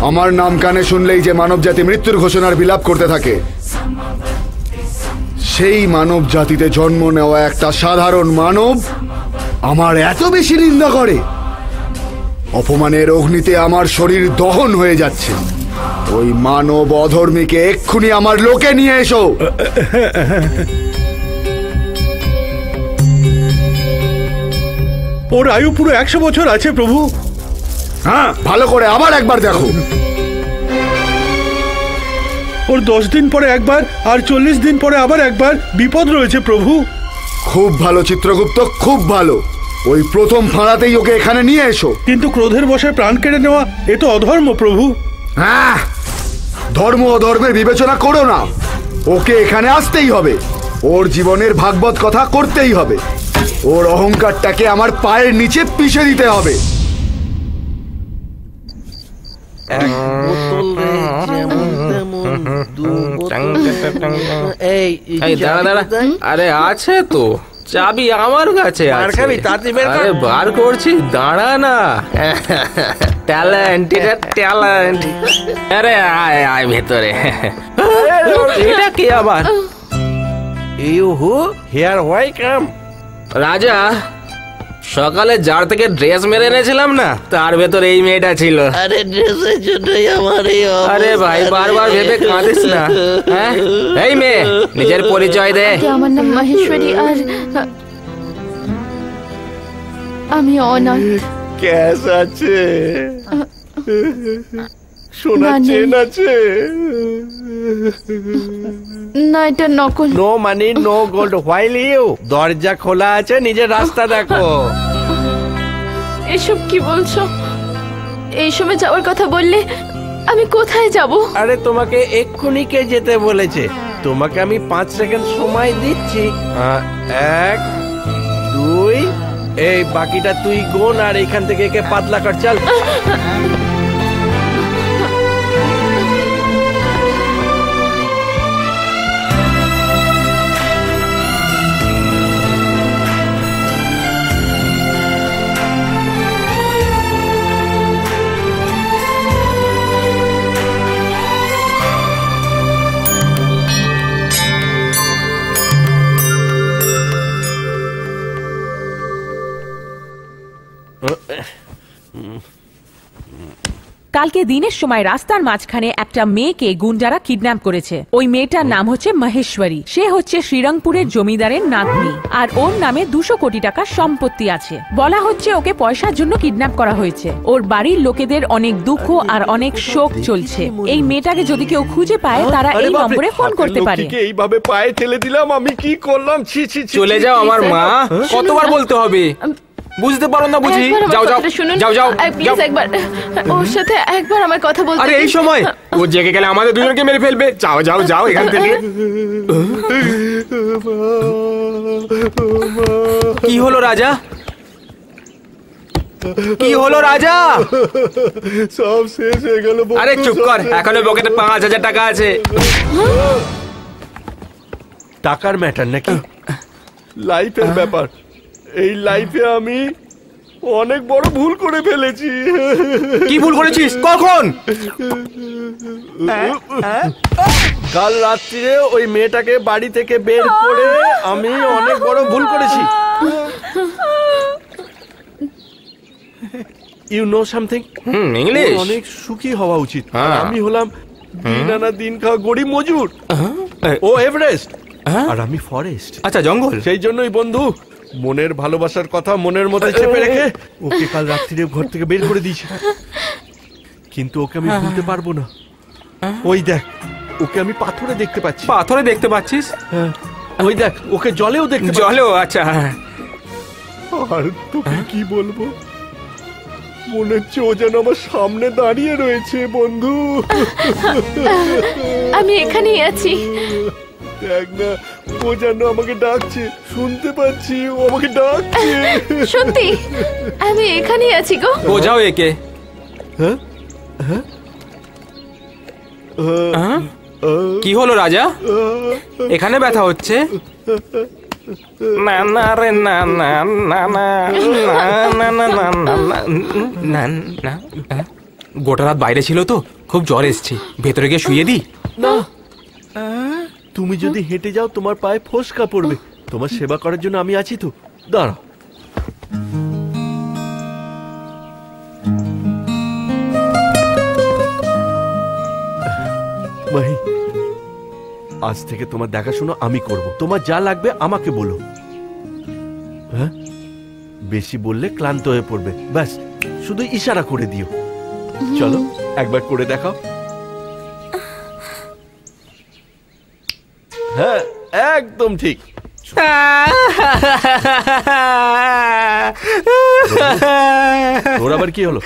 আমার নাম কানে শুনলেই যে মানব জাতি মৃত্যুর ঘোষণার বিলাপ করতে থাকে, সেই মানব জাতিতে জন্ম নেওয়া একটা সাধারণ মানব আমার এত বেশি নিন্দা করে, অপমানের অগ্নিতে আমার শরীর দহন হয়ে যাচ্ছে। ওই মানব অধর্মীকে এক্ষুনি আমার লোকে নিয়ে এসো। ওর আয়ু পুরো 100 বছর আছে প্রভু। হ্যাঁ, ভালো করে আবার একবার দেখো। ওর 10 দিন পরে একবার আর 40 দিন পরে আবার একবার বিপদ রয়েছে প্রভু। খুব ভালো চিত্রগুপ্ত, খুব ভালো। ওই প্রথম ফাঁড়াতেই ওকে এখানে নিয়ে এসো। কিন্তু ক্রোধের বশে প্রাণ কেড়ে নেওয়া এ তো অধর্ম প্রভু। হ্যাঁ, ধর্ম অধর্মের বিবেচনা করো না, ওকে এখানে আসতেই হবে। ওর জীবনের ভাগবত কথা করতেই হবে। ওর অহংকারটাকে আমার পায়ের নিচে পিষে দিতে হবে। আরে আছে তো, চাবি আমার কাছে আছে। আরে বার করছি, দাঁড়া না। ট্যালেন্ট, এটা ট্যালেন্ট। আরে আয় আয় ভেতরে। এটা কি আবার? You who here welcome. রাজা, সকালে যার থেকে ড্রেস মেরে এনেছিলাম না, তার ভেতরে এই মেয়েটা ছিল। আরে ড্রেসের জন্যই আমার এই অবস্থা। আরে ভাই, বারবার ভেবে কাঁদিস না। হ্যাঁ, এই মেয়ে, নিজের পরিচয় দে। আমার নাম মহেশ্বরী, আর আমি অনাথ। ক্যাশ আছে, সোনা চেন আছে। না, এটা নকল। No money no gold. While you, দরজা খোলা আছে, নিজের রাস্তা দেখো। এসব কি বলছো? এই সময় যাওয়ার কথা বললে আমি কোথায় যাব? আরে তোমাকে এক্ষুনি কে যেতে বলেছে? তোমাকে আমি 5 সেকেন্ড সময় দিচ্ছি। 1 2, এই বাকিটা তুই গোন, আর এখান থেকে একে পাতলা কর। চল। কালকে দিনের সময় রাস্তার মাঝখানে একটা মেয়েকে গুন্ডারা কিডন্যাপ করেছে। ওই মেয়েটার নাম হচ্ছে মহেশ্বরী। সে হচ্ছে শ্রীরংপুরের জমিদারের নাতনি, আর ওর নামে 200 কোটি টাকার সম্পত্তি আছে। বলা হচ্ছে ওকে পয়সার জন্য কিডন্যাপ করা হয়েছে। ওর বাড়ির লোকেদের অনেক দুঃখ আর অনেক শোক চলছে। এই মেয়েটাকে যদি কেউ খুঁজে পায়, তারা এই নম্বরে ফোন করতে পারে। এইভাবে পায়ে ঠেলে দিলাম, আমি কি করলাম? ছি ছি। চলে যাও আমার মা, কতবার বলতে হবে? বুঝতে পারো না বুঝি? যাও যাও যাও যাও, প্লিজ একবার ওর সাথে একবার আমার কথা বলতে। আরে এই সময় ও জেগে গেলে আমাদের দুজনকে মেরে ফেলবে। যাও যাও যাও এখান থেকে। কি হলো রাজা? কি হলো রাজা? সব শেষ হয়ে গেল। আরে চুপ কর, এখনো পকেটে 5000 টাকা আছে। টাকার ম্যাটার নাকি? লাইফের ব্যাপার। এই লাইফে আমি অনেক বড় ভুল করে ফেলেছি। কি ভুল করেছিস? কখন? কাল রাত্রিরে ওই মেয়েটাকে বাড়ি থেকে বের করে আমি অনেক বড় ভুল করেছি। You know something? ইংলিশ অনেক সুখী হওয়া উচিত। হ্যাঁ। আমি হলাম দিন আনা দিন খাওয়া গরিব মজুর। ও এভারেস্ট, আর আমি ফরেস্ট। আচ্ছা, জঙ্গল। সেই জন্যই বন্ধু, মনের ভালোবাসার কথা মনের মধ্যে চেপে রেখে ওকে কাল রাত্রিরে ঘর থেকে বের করে দিয়েছি। কিন্তু ওকে আমি ভুলতে পারবো না। ওই দেখ, ওকে আমি পাথরে দেখতে পাচ্ছি। পাথরে দেখতে পাচ্ছিস? ওই দেখ, ওকে জলেও দেখতে পাচ্ছি। জলেও? আচ্ছা। আর তোকে কি বলবো, মনে হচ্ছে ও যেন আমার সামনে দাঁড়িয়ে রয়েছে। বন্ধু, আমি এখানেই আছি। দেখ না, ও যেন আমাকে ডাকছে। শুনতে পাচ্ছি, ও আমাকে ডাকছে। সত্যি আমি এখানেই আছি গো। বোঝাও একে। কি হলো রাজা? এখানে ব্যথা হচ্ছে? না না রে, না না না না না না না না না না। গোটা রাত বাইরে ছিল তো, খুব জ্বর এসছে, ভেতরে গিয়ে শুয়ে দিই। না, তুমি যদি হেঁটে যাও তোমার পায়ে ফোসকা পড়বে। তোমার সেবা করার জন্য আমি আছি তো, দাঁড়াও। মাহি, আজ থেকে তোমার দেখাশোনা আমি করব। তোমার যা লাগবে আমাকে বলো। হ্যাঁ, বেশি বললে ক্লান্ত হয়ে পড়বে, ব্যাস শুধু ইশারা করে দিও। চলো একবার করে দেখাও। হ্যাঁ, একদম ঠিক। তোর আবার কি হলো?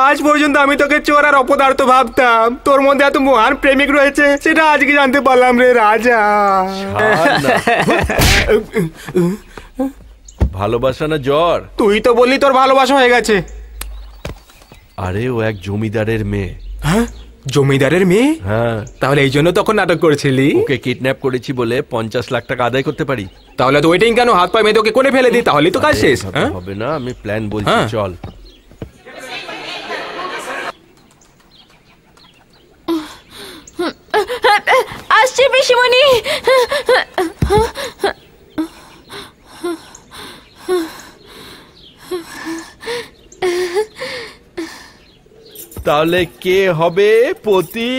আজ পর্যন্ত আমি তোকে চোর আর অপদার্থ ভাবতাম, তোর মধ্যে এত মহান প্রেমিক রয়েছে সেটা আজকে জানতে পারলাম রে রাজা। ভালোবাসা না জ্বর? তুই তো বললি তোর ভালোবাসা হয়ে গেছে। আরে ও এক জমিদারের মেয়ে। হ্যাঁ, জমিদারের মেয়ে? হ্যাঁ। তাহলে এই জন্য তখন নাটক করেছিলি? ওকে কিডন্যাপ করেছি বলে 50 লাখ টাকা আদায় করতে পারি। তাহলে তো ওইটাই কেন, হাত পায়ে মেয়ে তোকে কোণে ফেলে দিই, তাহলেই তো কাজ শেষ। হবে না, আমি প্ল্যান বলছি, চল। আসছে পিসিমণি। তাহলে কে হবে পতি?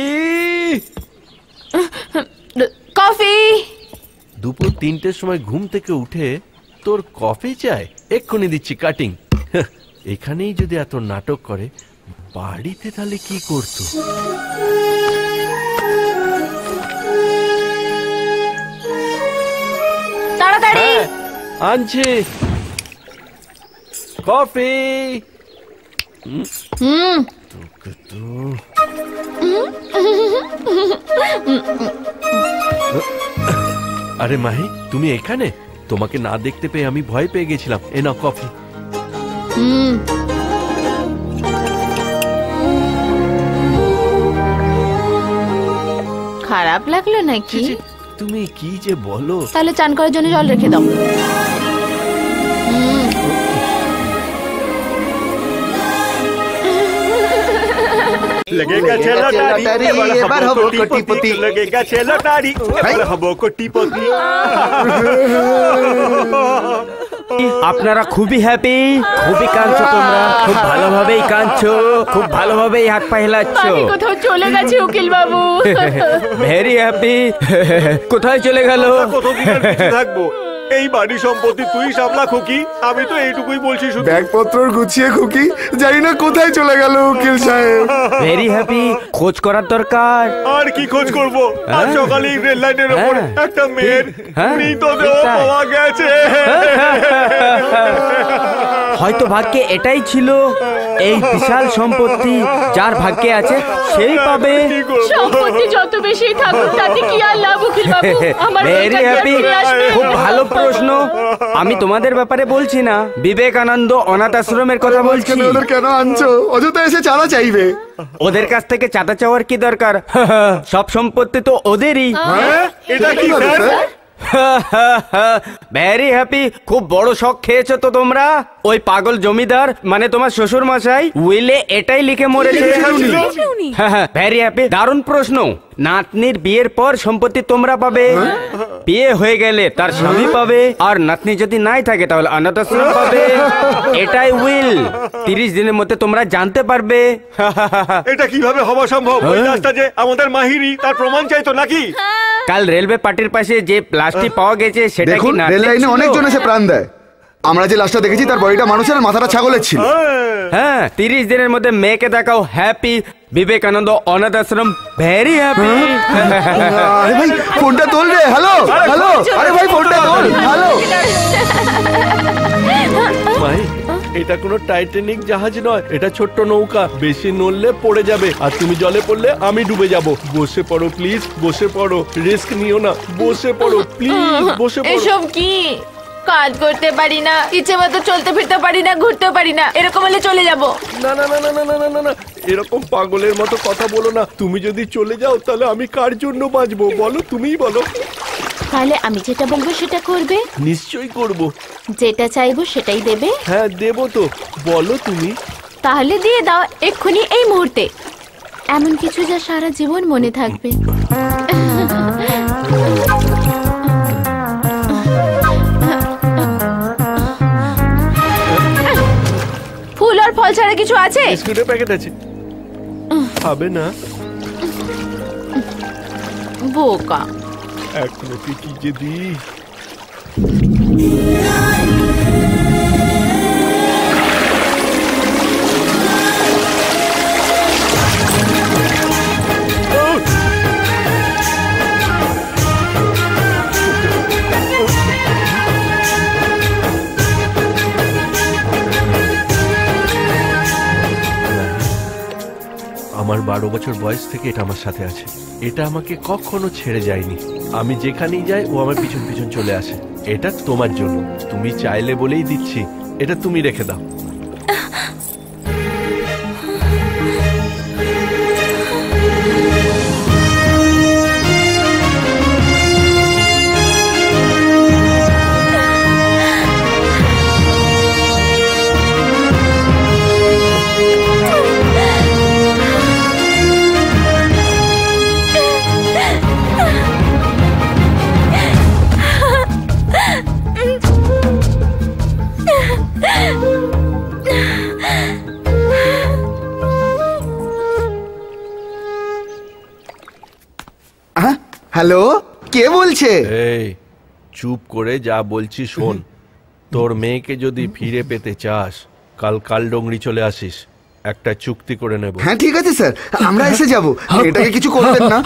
কফি। দুপুর 3টের সময় ঘুম থেকে উঠে তোর কফি চাই? এক্ষুনি দিচ্ছি কাটিং। এখানেই যদি এত নাটক করে, বাড়িতে তাহলে কি করতো? তাড়াতাড়ি আনছি কফি। তোকে তো আরে মাহি, তুমি এখানে? তোমাকে না দেখতে পেয়ে আমি ভয় পেয়ে গেছিলাম। এ নাও কফি। খারাপ লাগলো নাকি? তুমি কি যে বলো। তাহলে চান করার জন্য জল রেখে দাও। लगेगा चलो लॉटरी, এবার হব কোটিপতি। लगेगा चलो लॉटरी, এবার হব কোটিপতি। আপনারা খুবই হ্যাপি, খুবই কাঁদছো তোমরা, খুব ভালোভাবেই কাঁদছো, খুব ভালোভাবেই হাত পা হিলাচ্ছ। আমি কোথাও চলে গেছে উকিল বাবু। Very happy. কোথায় চলে গেল? কতদিন আর বেঁচে থাকবো? এই বাড়ি সম্পত্তি তুই সামলা খুকি, আমি তো এইটুকুই বলছি শুধু। ব্যাগপত্র গুছিয়ে খুকি, জানি না কোথায় চলে গেল উকিল সাহেব। Very happy. খোঁজ করার দরকার। আর কি খোঁজ করব? আজ সকালে রেল লাইনের উপর একটা মেয়ের মৃতদেহ পাওয়া গেছে। হয়তো ভাগ্যে এটাই ছিল, এই বিশাল সম্পত্তি যার ভাগ্যে আছে সেই পাবে। সম্পত্তি যত বেশি থাকুক তাতে কি আর লাভ উকিল বাবু? আমার ভেরি হ্যাপি। খুব ভালো প্রশ্ন। আমি তোমাদের ব্যাপারে বলছি না, বিবেকানন্দ অনাথ আশ্রমের কথা বলছি। ওদের কেন আনছো? অযথা এসে চাঁদা চাইবে। ওদের কাছ থেকে চাঁদা চাওয়ার কি দরকার? সব সম্পত্তি তো ওদেরই। এটা কি স্যার? Very happy. খুব বড় শখ খেয়েছো তো তোমরা। ওই পাগল জমিদার মানে তোমার শ্বশুর মশাই উইলে এটাই লিখে মরেছে। Very happy. দারুণ প্রশ্ন। নাতনির বিয়ের পর সম্পত্তি তোমরা পাবে, বিয়ে হয়ে গেলে তার স্বামী পাবে, আর নাতনি যদি নাই থাকে তাহলে অনাথ আশ্রম পাবে। এটাই উইল। 30 দিনের মধ্যে তোমরা জানতে পারবে। এটা কিভাবে হওয়া সম্ভব? ওই রাস্তা যে আমাদের মাহিরি, তার প্রমাণ চাইতো নাকি? কাল রেলওয়ে পার্টির পাশে যে প্লাস্টিক পাওয়া গেছে সেটা কি দেখুন, রেল লাইনে অনেকজন এসে প্রাণ দেয়। আমরা যে লাশটা দেখেছি তার বডিটা মানুষের, মাথাটা ছাগলের ছিল। হ্যাঁ, 30 দিনের মধ্যে মেয়েকে দেখাও। হ্যাপি। বিবেকানন্দ অনাথ আশ্রম। Very happy. আরে ভাই ফোনটা তোল রে। হ্যালো হ্যালো, আরে ভাই ফোনটা তোল। হ্যালো। ভাই, এটা কোনো টাইটানিক জাহাজ নয়, এটা ছোট্ট নৌকা। বেশি নড়লে পড়ে যাবে, আর তুমি জলে পড়লে আমি ডুবে যাব। বসে পড়ো প্লিজ, বসে পড়ো। রিস্ক নিও না, বসে পড়ো প্লিজ, বসে পড়ো। এসব কি? কাজ করতে পারি না, ইচ্ছে মতো চলতে ফিরতে পারি না, ঘুরতে পারি না, এরকম হলে চলে যাব। না না না না না না না না, এরকম পাগলের মতো কথা বলো না। তুমি যদি চলে যাও তাহলে আমি কার জন্য বাঁচবো বলো? তুমিই বলো। তাহলে আমি যেটা বলবো সেটা করবে? নিশ্চয়ই করব। যেটা চাইবো সেটাই দেবে? হ্যাঁ দেবো তো, বলো তুমি। তাহলে দিয়ে দাও এক্ষুনি, এই মুহূর্তে। এমন কিছু যা সারা জীবন মনে থাকবে। ফুল আর ফল ছাড়া কিছু আছে? বিস্কুটের প্যাকেট আছে, খাবে না? বোকা। এখন ওকে কি যে দিই। আমার 12 বছর বয়স থেকে এটা আমার সাথে আছে। এটা আমাকে কখনো ছেড়ে যায়নি। আমি যেখানেই যাই ও আমার পিছন পিছন চলে আসে। এটা তোমার জন্য, তুমি চাইলে বলেই দিচ্ছি। এটা তুমি রেখে দাও। হ্যালো, কে বলছে? এই চুপ করে যা বলছি শোন। তোর মেয়েকে যদি ফিরে পেতে চাস, কাল কালডোংরি চলে আসিস, একটা চুক্তি করে নেব। হ্যাঁ ঠিক আছে স্যার, আমরা এসে যাব। এটাকে কিছু করবেন না।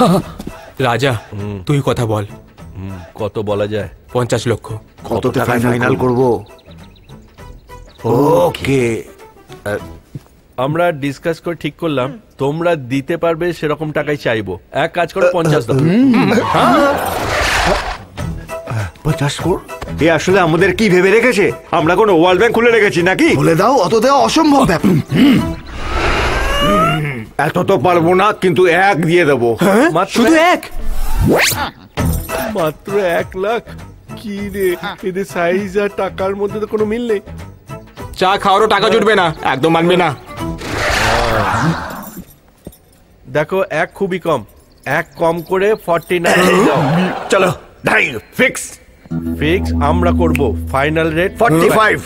রাজা, তুই কথা বল। কত বলা যায়? 50 লক্ষ। কততে ফাইনাল করব? ওকে, আমরা ডিসকাস করে ঠিক করলাম তোমরা দিতে পারবে সেরকম টাকাই চাইবো। এক কাজ করো, 50 দাও। 50 করোড়? এ আসলে আমাদের কি ভেবে রেখেছে? আমরা কোনো ওয়ার্ল্ড ব্যাংক খুলে রেখেছি নাকি? বলে দাও, অত দেওয়া অসম্ভব ব্যাপার। এত তো পারবো না, কিন্তু 1 দিয়ে দেবো। শুধু 1? মাত্র 1 লাখ? কি রে, এদের সাইজ আর টাকার মধ্যে তো কোনো মিল নেই। চা খাওয়ারও টাকা জুটবে না, একদম মানবে না। দেখো, 1 খুবই কম। 1 কম করে 49 দাও। চলো, ফিক্স। ফিক্স আমরা করব। Final rate 45।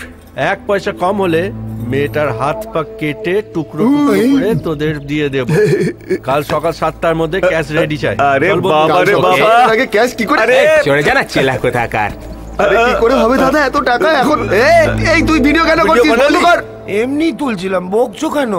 1 পয়সা কম হলে মেয়েটার হাত পা কেটে টুকরো টুকরো করে তোদের দিয়ে দেব। কাল সকাল 7টার মধ্যে ক্যাশ রেডি চাই। আরে চল বন্ধু, বাবা রে কাল বাবা, সকালে। আগে ক্যাশ কি করে? চলে যা না চেলা কোথাকার। আরে কি করে হবে দাদা এত টাকা এখন? এই তুই ভিডিও কেন করছিস? বন্ধ কর। এমনি তুলছিলাম, বকছো কেন?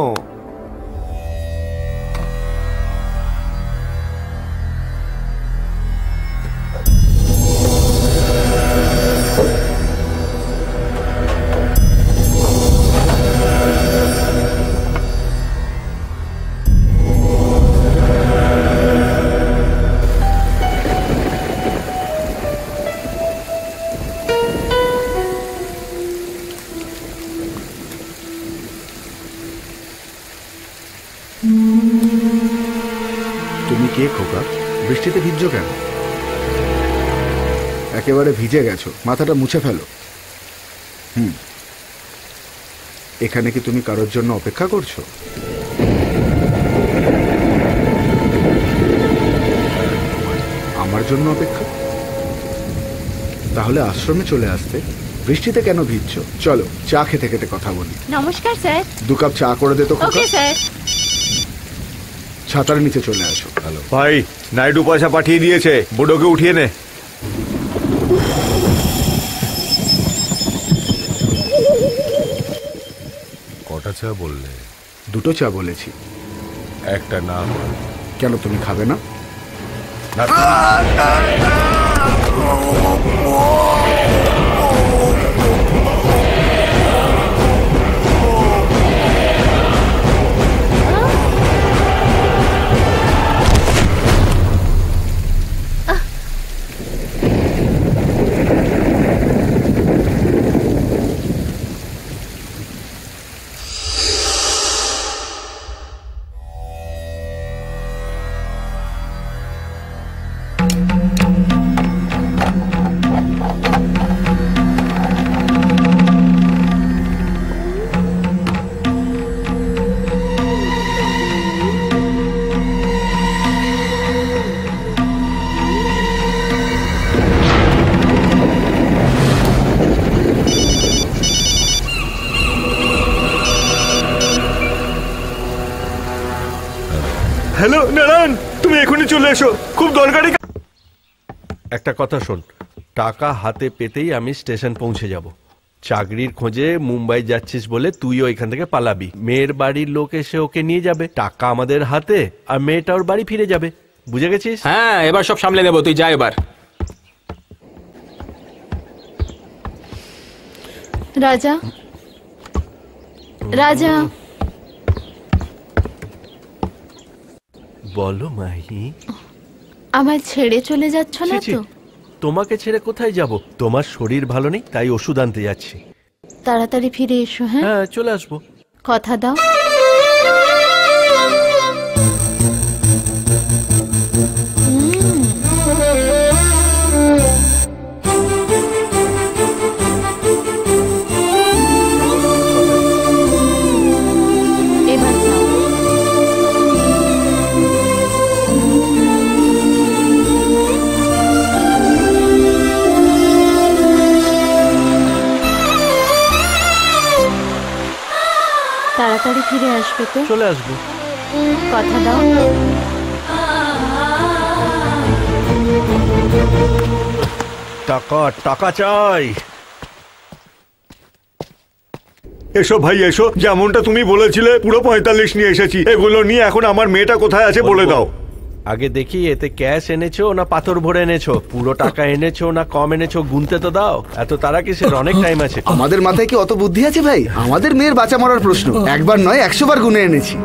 তুমি কে খোকা? বৃষ্টিতে ভিজছো কেন? একেবারে ভিজে গেছো, মাথাটা মুছে ফেলো। এখানে কি তুমি কারোর জন্য অপেক্ষা করছো? আমার জন্য অপেক্ষা? তাহলে আশ্রমে চলে আসতে। বৃষ্টিতে কেন ভিজছো? চলো চা খেতে খেতে কথা বলি। নমস্কার স্যার। 2 কাপ চা করে দে তো খোকা। Okay sir. ছাতার নিচে চলে আসো। হ্যালো ভাই, নাইডু পয়সা পাঠিয়ে দিয়েছে, বুডোকে উঠিয়ে নে। কটা চা বললে? 2টো চা বলেছি। একটা না? কেন, তুমি খাবে না? হ্যালো নারায়ণ, তুমি এখনই চলে এসো, খুব দরকারি। একটা কথা শোন, টাকা হাতে পেতেই আমি স্টেশন পৌঁছে যাব। চাকরির খোঁজে মুম্বাই যাচ্ছিস বলে তুইও এখান থেকে পালাবি। মেয়ের বাড়ির লোক এসে ওকে নিয়ে যাবে, টাকা আমাদের হাতে, আর মেয়েটা ওর বাড়ি ফিরে যাবে। বুঝে গেছিস? হ্যাঁ, এবার সব সামলে নেবো, তুই যা এবার। রাজা, রাজা। বলো মাহি। আমায় ছেড়ে চলে যাচ্ছ না তো? তোমাকে ছেড়ে কোথায় যাব? তোমার শরীর ভালো নেই, তাই ওষুধ আনতে যাচ্ছি। তাড়াতাড়ি ফিরে এসো। হ্যাঁ, হ্যাঁ, চলে আসবো। কথা দাও। এবার যাও। তাড়াতাড়ি ফিরে আসবে তো? চলে আসবো। কথা দাও। টাকা টাকা চাই। এসো ভাই এসো, যেমনটা তুমি বলেছিলে পুরো 45 নিয়ে এসেছি। এগুলো নিয়ে এখন আমার মেয়েটা কোথায় আছে বলে দাও। আগে দেখি এতে ক্যাশ এনেছো না পাথর ভরে এনেছো, পুরো টাকা এনেছো না কম এনেছো, গুনতে তো দাও। এত তারা কিসের? অনেক টাইম আছে। আমাদের মাথায় কি অত বুদ্ধি আছে ভাই? আমাদের মেয়ের বাঁচা মরার প্রশ্ন, একবার নয় 100 বার গুনে এনেছি।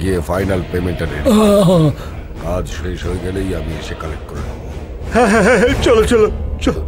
গিয়ে ফাইনাল পেমেন্টটা রেডি। কাজ শেষ হয়ে গেলেই আমি এসে কালেক্ট করে নেবো। চলো চলো চলো।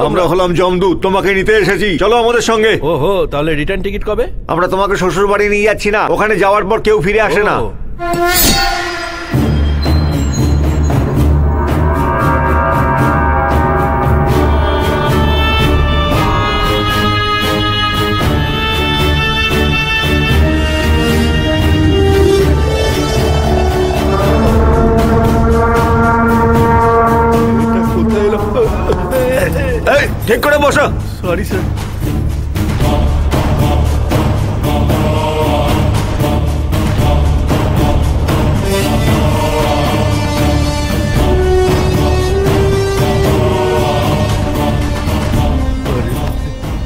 আমরা হলাম জমদূত, তোমাকে নিতে এসেছি, চলো আমাদের সঙ্গে। ওহো, তাহলে রিটার্ন টিকিট কবে? আমরা তোমাকে শ্বশুর বাড়ি নিয়ে যাচ্ছি না, ওখানে যাওয়ার পর কেউ ফিরে আসে না। ঠিক করে বসো। Sorry sir.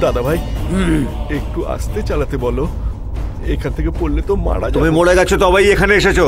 দাদা ভাই, একটু আস্তে চালাতে বলো, এখান থেকে পড়লে তো মারা যাবে। তুমি মরে গেছো তবেই এখানে এসেছো।